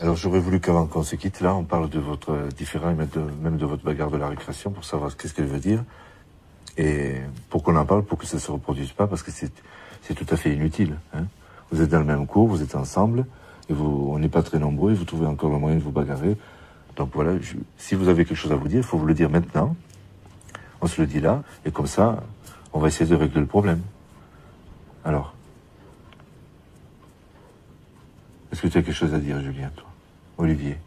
Alors j'aurais voulu qu'avant qu'on se quitte, là, on parle de votre différend et même de votre bagarre de la récréation pour savoir qu'est-ce qu'elle veut dire. Et pour qu'on en parle, pour que ça se reproduise pas, parce que c'est tout à fait inutile. Hein. Vous êtes dans le même cours, vous êtes ensemble, et on n'est pas très nombreux, et vous trouvez encore le moyen de vous bagarrer. Donc voilà, si vous avez quelque chose à vous dire, il faut vous le dire maintenant. On se le dit là, et comme ça, on va essayer de régler le problème. Alors, est-ce que tu as quelque chose à dire, Julien, toi? Olivier?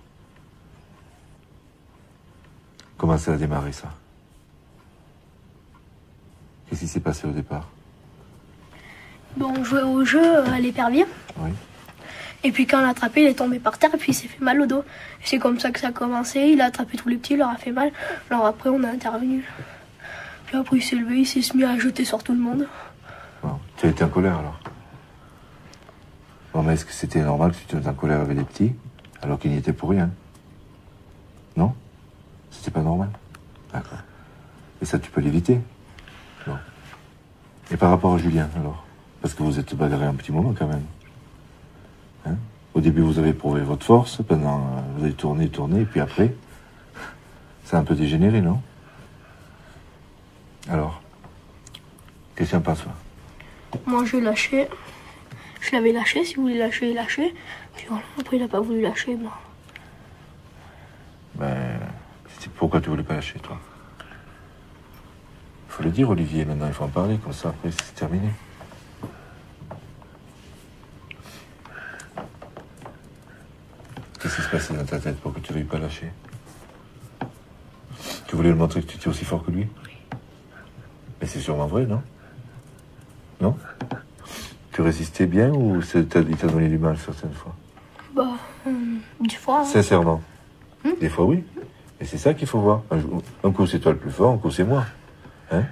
Comment ça a démarré, ça? Qu'est-ce qui s'est passé au départ? Bon, on jouait au jeu à l'épervier. Oui. Et puis quand on l'a attrapé, il est tombé par terre et puis il s'est fait mal au dos. C'est comme ça que ça a commencé. Il a attrapé tous les petits, il leur a fait mal. Alors après, on a intervenu. Puis après, il s'est levé, il s'est mis à jeter sur tout le monde. Bon, tu as été en colère, alors? Bon, mais est-ce que c'était normal que tu te mettes en colère avec les petits, alors qu'ils n'y étaient pour rien? Non? C'était pas normal? D'accord. Et ça, tu peux l'éviter? Bon. Et par rapport à Julien, alors? Parce que vous êtes bagarré un petit moment, quand même. Hein? Au début, vous avez prouvé votre force, vous avez tourné, et puis après, ça a un peu dégénéré, non? Alors? Qu'est-ce que tu en penses, toi? Moi, je lâchais. Je l'avais lâché, si vous voulez lâcher, il lâchait. Puis voilà, après, il n'a pas voulu lâcher, moi. Ben, pourquoi tu voulais pas lâcher, toi? Il faut le dire, Olivier, maintenant, il faut en parler, comme ça, après, c'est terminé. Qu'est-ce qui se passait dans ta tête pour que tu ne veuilles pas lâcher? Tu voulais lui montrer que tu étais aussi fort que lui? Mais c'est sûrement vrai, non? Non? Tu résistais bien ou il t'a donné du mal certaines fois? Bah, des fois. Sincèrement? Des fois, oui. Et c'est ça qu'il faut voir. Un coup, c'est toi le plus fort, un coup, c'est moi. Hein?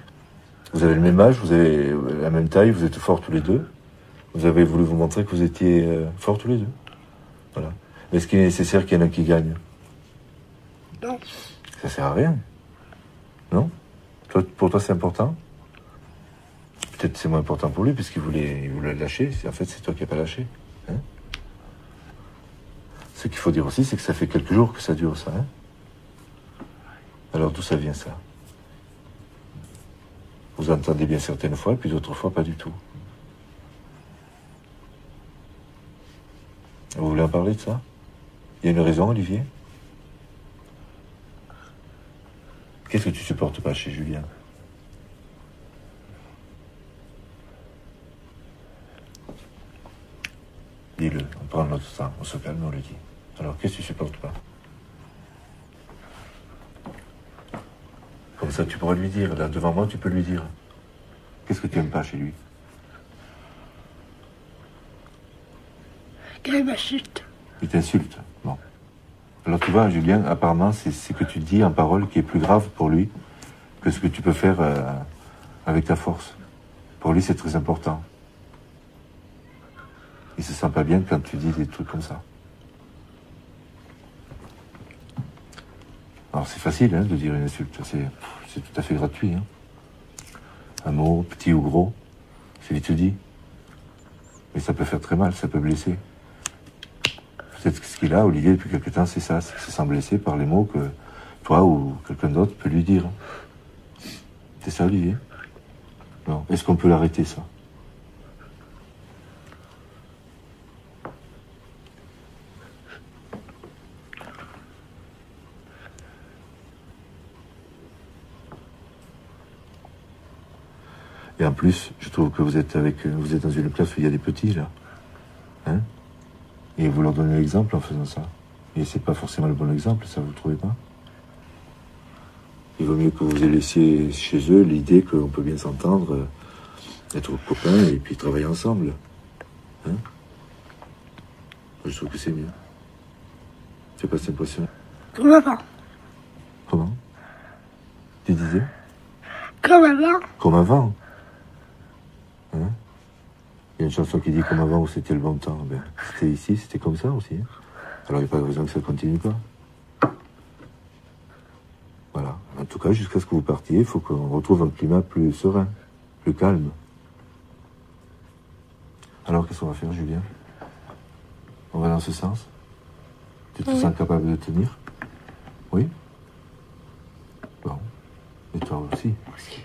Vous avez le même âge, vous avez la même taille, vous êtes forts tous les deux. Vous avez voulu vous montrer que vous étiez forts tous les deux. Voilà. Mais est-ce qu'il est nécessaire qu'il y en ait un qui gagne? Non. Ça sert à rien. Non? Pour toi, c'est important? Peut-être c'est moins important pour lui, puisqu'il voulait lâcher. En fait, c'est toi qui n'as pas lâché. Hein? Ce qu'il faut dire aussi, c'est que ça fait quelques jours que ça dure, ça. Hein? Alors, d'où ça vient, ça? Vous entendez bien certaines fois, puis d'autres fois, pas du tout. Vous voulez en parler de ça? Il y a une raison, Olivier? Qu'est-ce que tu supportes pas chez Julien? Dis-le, on prend notre temps, on se calme, on le dit. Alors, qu'est-ce que tu supportes pas? Comme ça, tu pourras lui dire. Là, devant moi, tu peux lui dire. Qu'est-ce que tu n'aimes pas chez lui? Qu'il m'insulte. Il t'insulte. Bon. Alors, tu vois, Julien, apparemment, c'est ce que tu dis en parole qui est plus grave pour lui que ce que tu peux faire avec ta force. Pour lui, c'est très important. Il se sent pas bien quand tu dis des trucs comme ça. Alors, c'est facile de dire une insulte. C'est tout à fait gratuit. Hein. Un mot, petit ou gros, c'est vite dit. Mais ça peut faire très mal, ça peut blesser. Peut-être que ce qu'il a, Olivier, depuis quelque temps, c'est ça. C'est qu'il se sent blessé par les mots que toi ou quelqu'un d'autre peut lui dire. C'est ça, Olivier? Non. Est-ce qu'on peut l'arrêter, ça? Et en plus, je trouve que vous êtes dans une classe où il y a des petits, là. Hein? Et vous leur donnez l'exemple en faisant ça. Et c'est pas forcément le bon exemple, ça, vous ne trouvez pas? Il vaut mieux que vous laissiez chez eux l'idée qu'on peut bien s'entendre, être copains et puis travailler ensemble. Hein? Je trouve que c'est mieux. Tu n'as pas cette impression? Comme avant. Comment? Tu disais? Comme avant. Comme avant. une chanson qui dit comme avant où c'était le bon temps. Ben, c'était ici, c'était comme ça aussi. Hein. Alors il n'y a pas de raison que ça continue pas. Voilà. En tout cas, jusqu'à ce que vous partiez, il faut qu'on retrouve un climat plus serein, plus calme. Alors qu'est-ce qu'on va faire, Julien? On va dans ce sens? Tu te sens capable de tenir? Oui? Bon. Et toi aussi? Aussi.